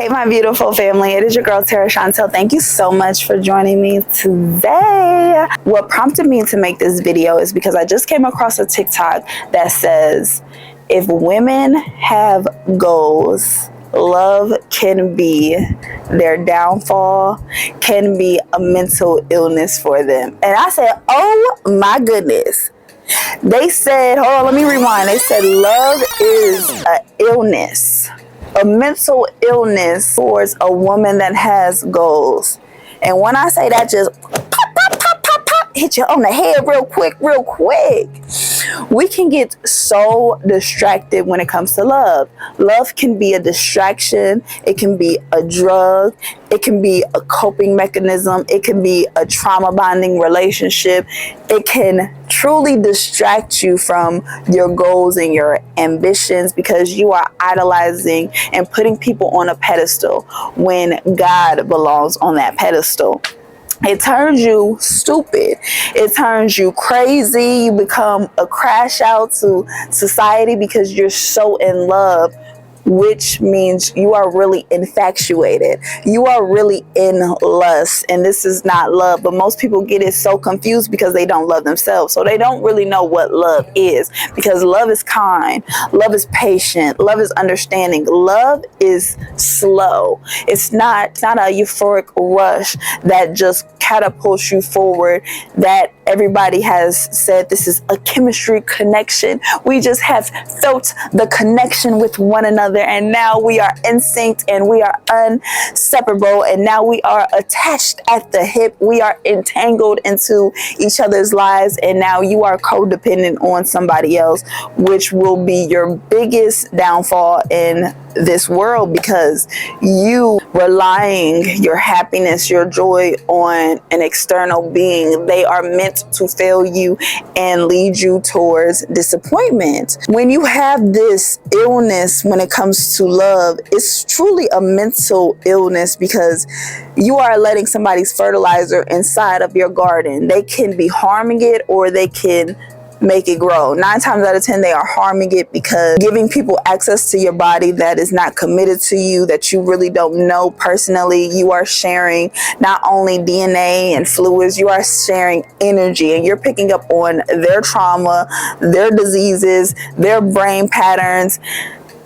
Hey, my beautiful family. It is your girl, TeraChantelle. Thank you so much for joining me today. What prompted me to make this video is because I just came across a TikTok that says, if women have goals, love can be their downfall, can be a mental illness for them. And I said, oh my goodness. They said, hold on, let me rewind. They said love is an illness, a mental illness towards a woman that has goals. And when I say that, just pop, hit you on the head real quick. We can get so distracted when it comes to love. Love can be a distraction. It can be a drug. It can be a coping mechanism. It can be a trauma bonding relationship. It can truly distract you from your goals and your ambitions because you are idolizing and putting people on a pedestal when God belongs on that pedestal. It turns you stupid. It turns you crazy. You become a crash out to society because you're so in love, which means you are really infatuated. You are really in lust, and this is not love. But most people get it so confused because they don't love themselves. So they don't really know what love is, because love is kind, love is patient, love is understanding, love is slow. It's not a euphoric rush that just catapults you forward, that everybody has said this is a chemistry connection. We just have felt the connection with one another, and now we are in sync and we are inseparable, and now we are attached at the hip. We are entangled into each other's lives, and now you are codependent on somebody else, which will be your biggest downfall in this world, because you relying your happiness, your joy on an external being. They are meant to fail you and lead you towards disappointment. When you have this illness when it comes to love, it's truly a mental illness, because you are letting somebody's fertilizer inside of your garden. They can be harming it, or they can make it grow. 9 times out of 10, they are harming it, because giving people access to your body that is not committed to you, that you really don't know personally, you are sharing not only DNA and fluids, you are sharing energy, and you're picking up on their trauma, their diseases, their brain patterns.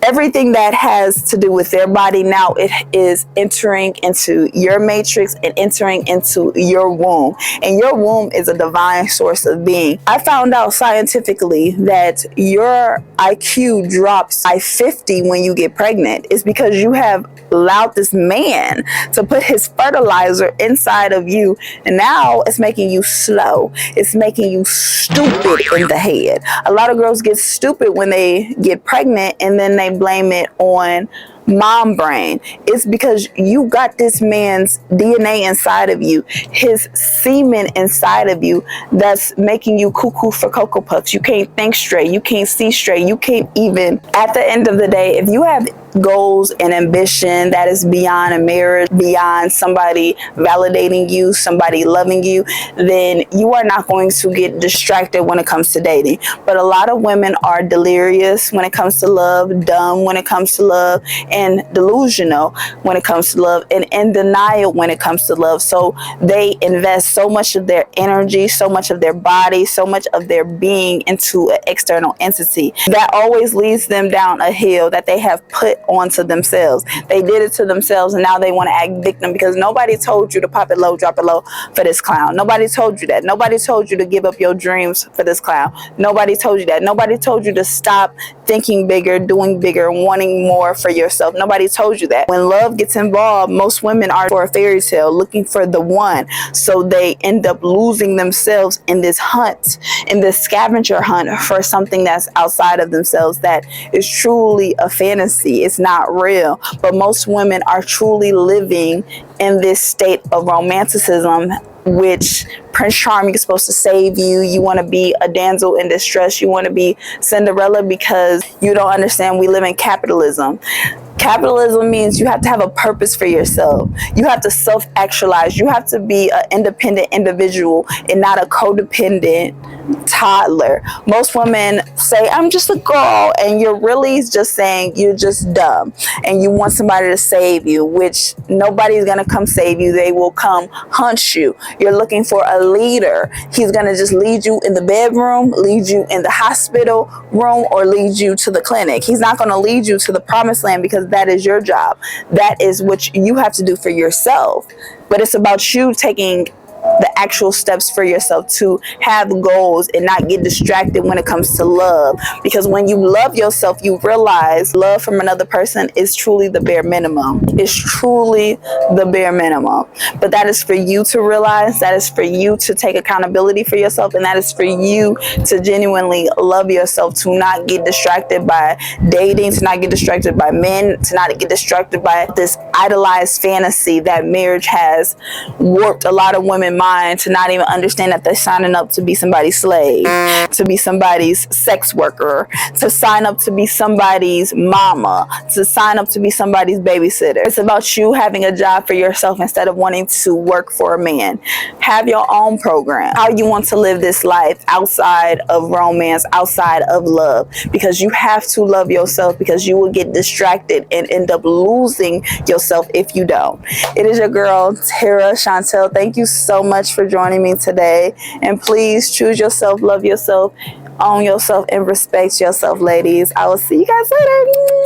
Everything that has to do with their body, now it is entering into your matrix and entering into your womb. And your womb is a divine source of being. I found out scientifically that your IQ drops by 50 when you get pregnant. It's because you have allowed this man to put his fertilizer inside of you, and now it's making you slow. It's making you stupid in the head. A lot of girls get stupid when they get pregnant, and then they blame it on mom brain. It's because you got this man's DNA inside of you, his semen inside of you, that's making you cuckoo for Cocoa Puffs. You can't think straight. You can't see straight. You can't even, at the end of the day, if you have goals and ambition that is beyond a marriage, beyond somebody validating you, somebody loving you, then you are not going to get distracted when it comes to dating. But a lot of women are delirious when it comes to love, dumb when it comes to love, and delusional when it comes to love, and in denial when it comes to love. So they invest so much of their energy, so much of their body, so much of their being into an external entity that always leads them down a hill that they have put onto themselves. They did it to themselves, and now they want to act victim, because nobody told you to pop it low, drop it low for this clown. Nobody told you that. Nobody told you to give up your dreams for this clown. Nobody told you that. Nobody told you to stop thinking bigger, doing bigger, wanting more for yourself. Nobody told you that. When love gets involved, most women are for a fairy tale, looking for the one. So they end up losing themselves in this hunt, in this scavenger hunt for something that's outside of themselves, that is truly a fantasy. It's not real. But most women are truly living in this state of romanticism, which Prince Charming is supposed to save you. You want to be a damsel in distress. You want to be Cinderella, because you don't understand we live in capitalism. Capitalism means you have to have a purpose for yourself. You have to self-actualize. You have to be an independent individual and not a codependent toddler. Most women say, I'm just a girl, and you're really just saying you're just dumb and you want somebody to save you, which nobody's gonna come save you. They will come hunt you. You're looking for a leader. He's gonna just lead you in the bedroom, lead you in the hospital room, or lead you to the clinic. He's not gonna lead you to the promised land, because that is your job. That is what you have to do for yourself. But it's about you taking the actual steps for yourself to have goals and not get distracted when it comes to love. Because when you love yourself, you realize love from another person is truly the bare minimum. It's truly the bare minimum. But that is for you to realize, that is for you to take accountability for yourself, and that is for you to genuinely love yourself, to not get distracted by dating, to not get distracted by men, to not get distracted by this idolized fantasy that marriage has warped a lot of women's mind, to not even understand that they're signing up to be somebody's slave, to be somebody's sex worker, to sign up to be somebody's mama, to sign up to be somebody's babysitter. It's about you having a job for yourself instead of wanting to work for a man. Have your own program, how you want to live this life outside of romance, outside of love, because you have to love yourself, because you will get distracted and end up losing yourself if you don't. It is your girl, TeraChantelle. Thank you so much for joining me today, and please choose yourself, love yourself, own yourself, and respect yourself, ladies. I will see you guys later.